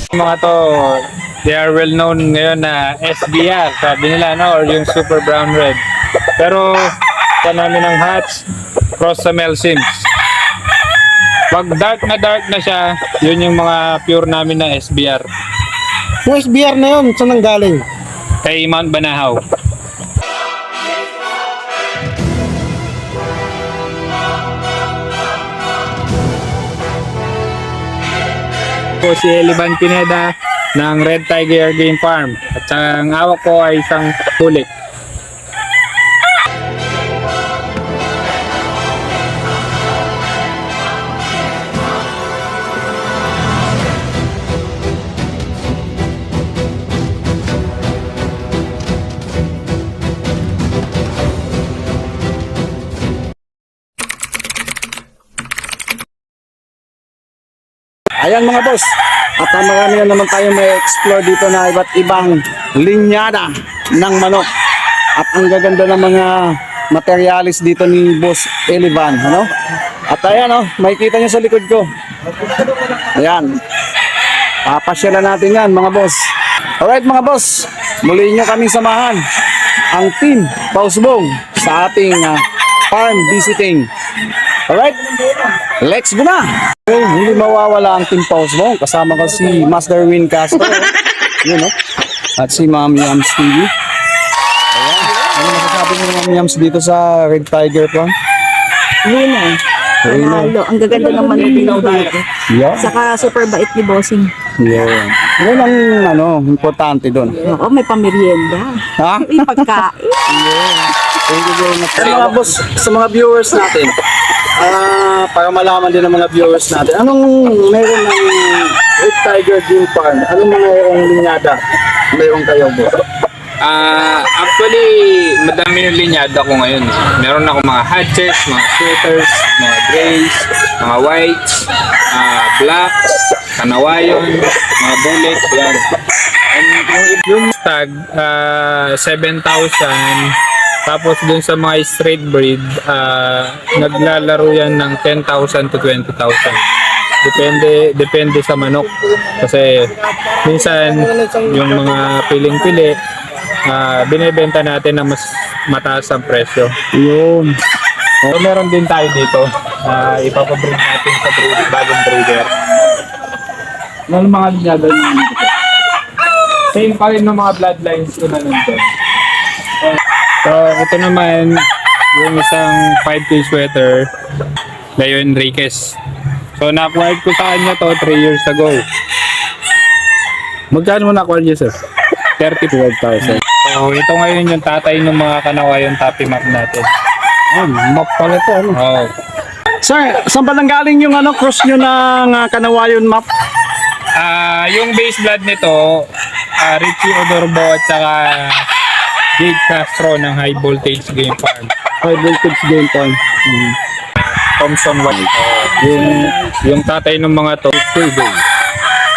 Mga to, they are well known ngayon na SBR, sabi nila, no? Or yung Super Brown Red. Pero, pa namin ng hatch, cross sa Mel Sims. Pag dark na siya, yun yung mga pure namin na SBR. Yung SBR na yun, saan nang galing? Kay Mount Banahaw. Po si Eliban Pineda ng Red Tiger Game Farm. At ang awak ko ay isang bulik. Ayan mga boss, at marami na naman tayo may explore dito na iba't ibang linyada ng manok. At ang gaganda ng mga materialis dito ni Boss Eliban, ano? At ayan makikita nyo sa likod ko. Ayan. Papasyalan natin yan mga boss. Alright mga boss, muli nyo kaming samahan ang team Pausbong sa ating farm visiting. Alright, let's go na! Hindi mawawala ang team Pausbong. Kasama ko si Master Win Castro. Yun at si Ma'am Yams TV. Ayan, ano masasabi mo Ma'am Yams dito sa Red Tiger Farm? Luna. Panalo. Ang gaganda ng manok dito. Yeah. Saka super bait ni Bossing. Yeah. Yun ang importante doon. Oo, may pamerienda. Ha? May pagkain. Thank you very much. Sa mga boss, sa mga viewers natin, para malaman din ng mga viewers natin, anong meron ng Red Tiger Game Farm? Anong mga linyada meron kayo, boss? Actually, madami yung linyada ko ngayon. Meron ako mga hatches, mga sweaters, mga grays, mga whites, blacks, kanawayon, mga bullets, yan. And yung stag, 7,000. Tapos dun sa mga straight breed, naglalaro yan ng 10,000 to 20,000. Depende sa manok. Kasi minsan yung mga piling-pili, binibenta natin na mas mataas ang presyo. Yun. So meron din tayo dito, ipapabreed natin sa bagong breeder. Ano mga linyada naman dito? Same pa rin ng mga bloodlines ko na nandun. So ito naman yung isang 5K sweater, Leo Enriquez. So na-acquired ko sa kanya to 3 years ago. Magkano mo na-acquire niya, sir? 32,000. So ito ngayon yung tatay ng mga kanawayon tapi map natin. Map pala ito. Oh. Sir, saan ba nanggaling yung cross nyo ng kanawayon map? Yung base blood nito, Richie Odorbo at saka Jake Castro ng High Voltage Game Farm. High Voltage Game Farm. Thompson White. Yung tatay ng mga to.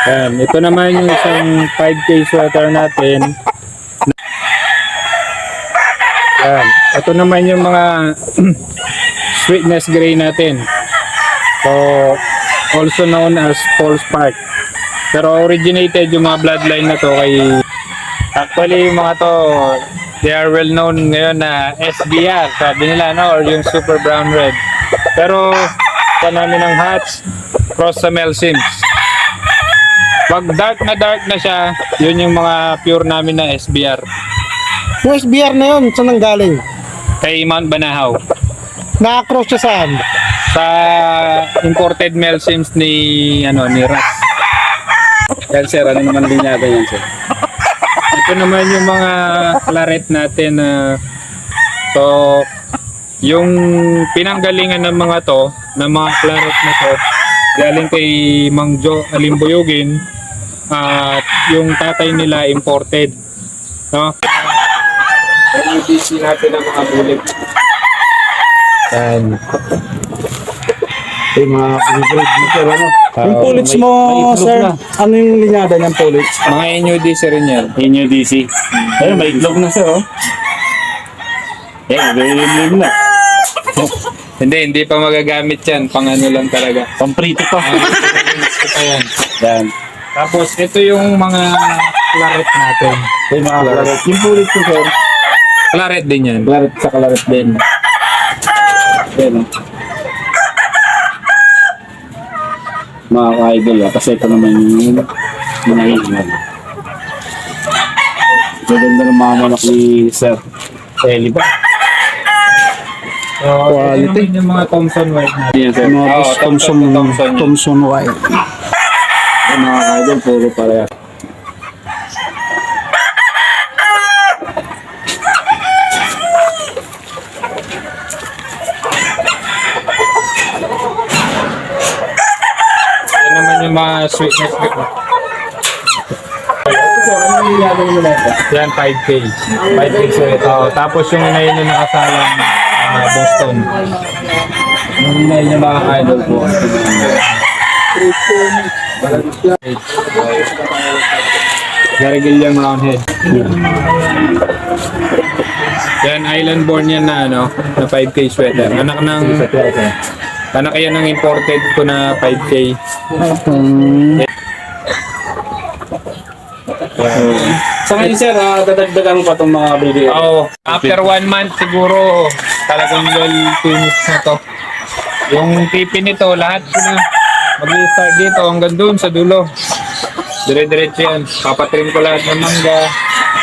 Yan. Ito naman yung isang 5K sweater natin. Yan. Ito naman yung mga sweetness gray natin. So, also known as Paul Spark. Pero originated yung mga bloodline na to kay... Actually, yung mga to, they are well known ngayon na SBR, sabi nila, no? Or yung Super Brown Red. Pero, pa namin ng hatch, cross sa Mel Sims. Pag dark na siya, yun yung mga pure namin na SBR. Yung SBR na yun, saan nang galing? Kay Mount Banahaw. Na-cross siya saan? Sa imported Mel Sims ni Ras. Yan sir, ano naman linyada yan sir? Ito naman yung mga claret natin. So, yung pinanggalingan ng mga to, ng mga claret na to, galing kay Mang Jo Alimbuyugin, at yung tatay nila imported. No? Yung DC natin ng mga bulit. Yan. Yung mga breed dito, ano? Yung pullets mo, sir, ano yung linyada niyang pullets? Mga NUDC rin yan. NUDC. Ayun, may itlog na sir, oh. Very na. Hindi pa magagamit yan. Pang ano lang talaga. Pamprito pa. Ito pa yan. Yan. Tapos ito yung mga claret natin. Ito yung mga claret. Yung pulit ko, sir. Claret din yan. Claret sa claret din. Ayan, oh. Mga ka-idol, kasi ito naman yung mga hingal. Gaganda ng mga manok ni Sir Eli ba? So, ito naman yung mga Thompson White natin. Yan, sir. Mga boss, Thompson White. Yung mga ka-idol, puro pareha. Yan naman yung mga sweetness milk. Yan 5K. 5K sweet. Tapos yung inayin yung nakasalang Boston. Yung hinay niya mga ka-idol po. Garigillian Roundhead. Yan, island born yan na ano, na 5K sweater. Anak yan ng imported ko na 5K. Sa ngayon, sir, dadagdagan mo pa itong mga baby. After 1 month siguro talagang well finished na to. Yung pipi nito, lahat na mag-start dito hanggang dun sa dulo. Dire-diretso yan. Papatrim ko lahat ng mangga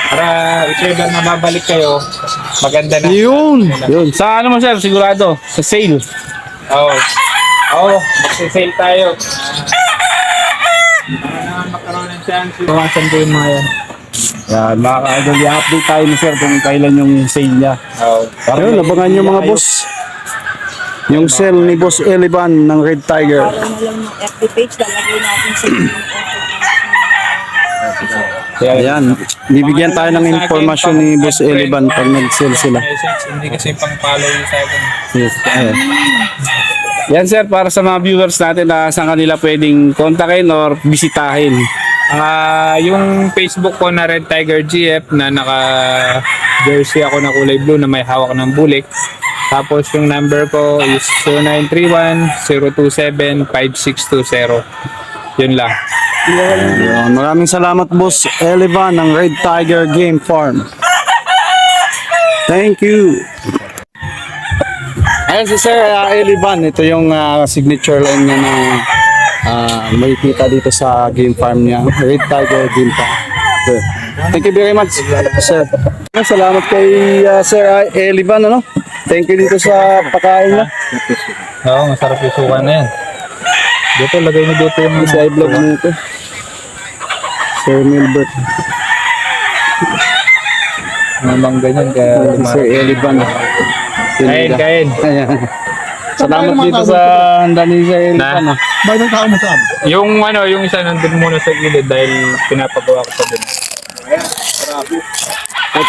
para iseda na mabalik kayo. Maganda na. Yun. Sa ano mo, sir, sigurado? Sa sale. Magsisale tayo. Para naman magkaroon ng chance. Bawasan ko yung mga yan. Yan, mga ka-idol, i-update tayo ni sir kung kailan yung sale niya. Ayun, labangan nyo mga boss. Yung sale ni Boss Eliban ng Red Tiger. Para na lang ng FB page, lalagay natin sa Ayan, bibigyan tayo ng informasyon ni Boss Eliban pag nag-sale sila. Hindi kasi pang-follow sa akin. Yes, ayan. Yan, sir, para sa mga viewers natin na saan kanila pwedeng kontakin or bisitahin. Yung Facebook ko na Red Tiger GF na naka-jersey ako na kulay blue na may hawak ng bulik. Tapos yung number ko is 0931-027-5620. Yun lang. Ayan, maraming salamat Boss Eliban ng Red Tiger Game Farm. Thank you. Ayan si Sir Eliban, ito yung signature line niya na makikita dito sa game farm niya, Red Tiger Game Farm. Okay. Thank you very much, Sir. Salamat kay Sir Eliban, ano? Thank you dito sa pagkain niya. Oo, masarap yung suka na yan. Dito, lagay mo dito yung Sa i-vlog mo ito. Sir Milbert. mamang ganyan. Kaya Sir Eliban. kain. Ayan. Salamat dito sa handa ni Sir Eliban. Na? Yung yung isa nandun muna sa gilid dahil pinapagawa ko sa dun. Ay,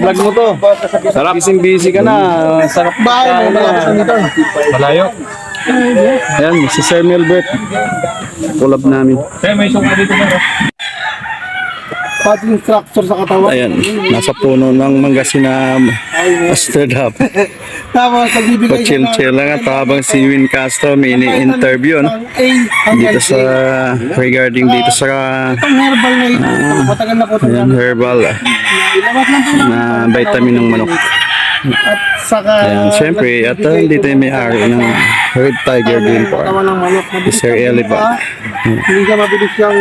vlog mo to. Sarap. Busy ka na. Sarap ba? Malayo. Ayan, si Sir Milbert. Collab namin. Kaya may suka dito na. Pating structure sa katawan. Ayan, nasa puno ng mangga Amsterdam. Tapos nagbibigay Pa-chill-chill lang at habang si Win Castro may ini-interview no? Dito sa regarding dito sa Itong herbal na ito, matagal na po ito. ayan, herbal Ilabas lang po na vitamin ng manok. at saka Ayan, syempre at dito yung may-ari ng Red Tiger Game Farm. katawan ng manok. Si Sir Eliban. Hindi siya mabilis siyang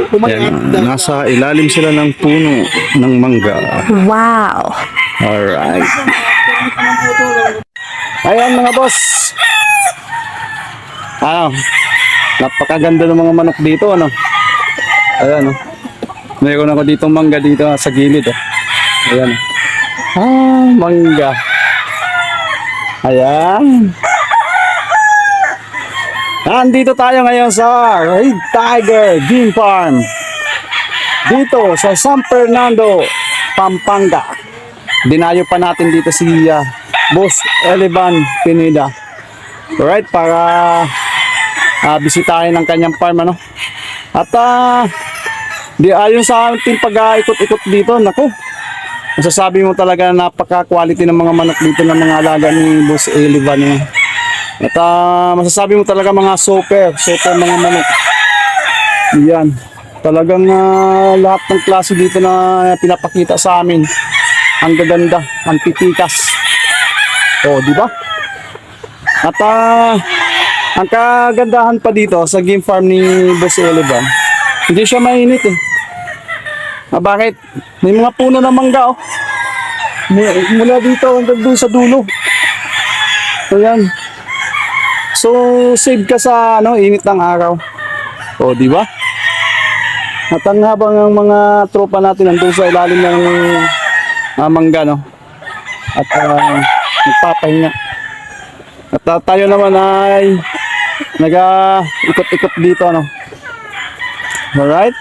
pumayat. Ayan, nasa ilalim sila ng puno ng mangga. Wow! Alright. Ayan mga boss. Napakaganda ng mga manok dito, ano? Ayan, oh. Mayroon ako ditong mangga dito sa gilid, oh. Ayan. Mangga. Ayan. Nandito tayo ngayon sa Red Tiger Game Farm. Dito sa San Fernando, Pampanga. Dinayo pa natin dito si Boss Eliban Pineda. Alright, para bisitahin ang kanyang farm, ano? At di ayon sa ating pag-ikot-ikot dito, naku, masasabi mo talaga na napaka-quality ng mga manok dito ng mga alaga ni Boss Eliban. At masasabi mo talaga mga super mga manok. Yan. Talagang lahat ng klase dito na pinapakita sa amin. Ang gaganda, ang titikas. O, di ba? At ang kagandahan pa dito sa game farm ni Boss Eliban, hindi siya mainit eh. Bakit? May mga puno ng mangga oh. Mula dito hanggang doon sa dulo. Ayan. So, save ka sa init ng araw. O, di ba? At ang habang ang mga tropa natin nandun sa ilalim ng mangga, no? At nagpapahinga. At tayo naman ay nag-ikot-ikot dito, no? Alright?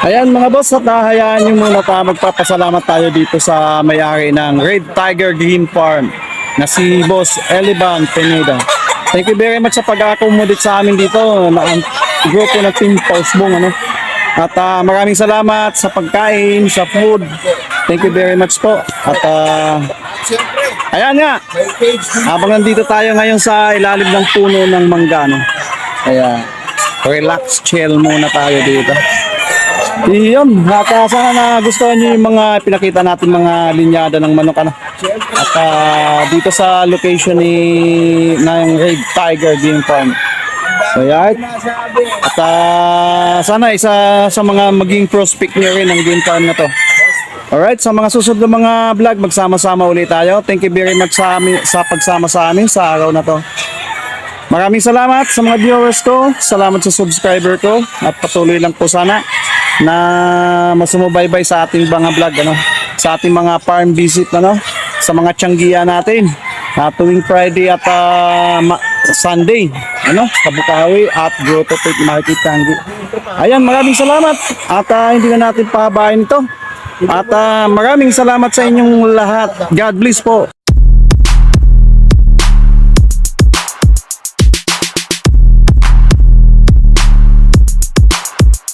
Ayan mga boss, at hayaan nyo muna magpapasalamat tayo dito sa may-ari ng Red Tiger Green Farm na si Boss Eliban Pineda. Thank you very much sa pag-accommodate sa amin dito na ang grupo ng Team Pausbong, ano? At maraming salamat sa pagkain, sa food. Thank you very much po. At ayan nga, habang nandito tayo ngayon sa ilalim ng puno ng mangga, no? Kaya relax, chill muna tayo dito. Iyon, at sana nagustuhan nyo yung mga pinakita natin mga linyada ng manok, ano? At dito sa location ng Red Tiger Game Farm. So yan. At sana isa sa mga maging prospect nyo rin ng game farm na to. Alright, sa mga susunod na mga vlog, magsama-sama ulit tayo. Thank you very much sa pagsama sa amin sa araw na to. Maraming salamat sa mga viewers ko. Salamat sa subscriber ko. At patuloy lang po sana na masumubaybay sa ating mga vlog, ano? Sa ating mga farm visit, ano? Sa mga tiyanggian natin. Tuwing Friday at Sunday, ano? Sa Bukawi at Grotto Pit Market Tangi. Ayan, maraming salamat. At hindi na natin pahabain ito. At maraming salamat sa inyong lahat. God bless po.